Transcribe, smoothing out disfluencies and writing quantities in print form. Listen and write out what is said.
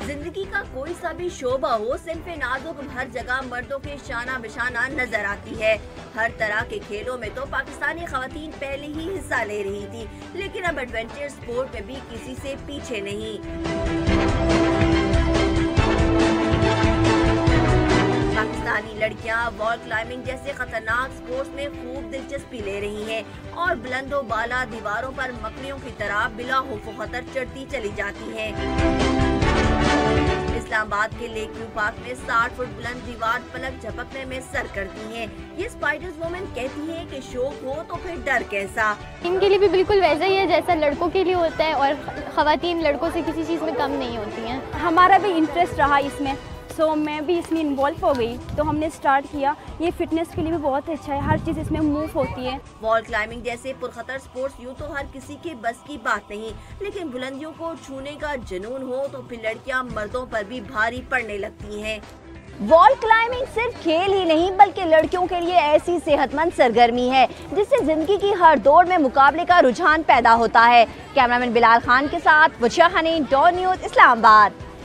जिंदगी का कोई सा भी शोबा हो, सिन्फ़े नाज़ुक हर जगह मर्दों के शाना बिशाना नजर आती है। हर तरह के खेलों में तो पाकिस्तानी खवातीन पहले ही हिस्सा ले रही थी, लेकिन अब एडवेंचर स्पोर्ट में भी किसी से पीछे नहीं। पाकिस्तानी लड़कियां वॉल क्लाइंबिंग जैसे खतरनाक स्पोर्ट्स में खूब दिलचस्पी ले रही हैं और बुलंदो बाला दीवारों पर मकड़ियों की तरह बिला खौफ खतर चढ़ती चली जाती हैं। इस्लामाबाद के लेक व्यू पार्क में 60 फुट बुलंद दीवार पलक झपकने में सर करती हैं। ये स्पाइडर्स वुमेन कहती हैं कि शौक हो तो फिर डर कैसा। इनके लिए भी बिल्कुल वैसा ही है जैसा लड़कों के लिए होता है, और खवातीन लड़कों से किसी चीज़ में कम नहीं होती हैं। हमारा भी इंटरेस्ट रहा इसमें, सो मैं भी इसमें इन्वॉल्व हो गई, तो हमने स्टार्ट किया। ये फिटनेस के लिए भी बहुत अच्छा है, हर चीज़ इसमें मूव होती है। वॉल क्लाइंबिंग जैसे पुरखतर स्पोर्ट्स यूँ तो हर किसी के बस की बात नहीं, लेकिन बुलंदियों को छूने का जुनून हो तो फिर लड़कियां मर्दों पर भी भारी पड़ने लगती हैं। वॉल क्लाइंबिंग सिर्फ खेल ही नहीं बल्कि लड़कियों के लिए ऐसी सेहतमंद सरगर्मी है जिससे जिंदगी की हर दौर में मुकाबले का रुझान पैदा होता है। कैमरामैन बिलाल खान के साथ वशिया हनी, डॉन न्यूज़, इस्लामाबाद।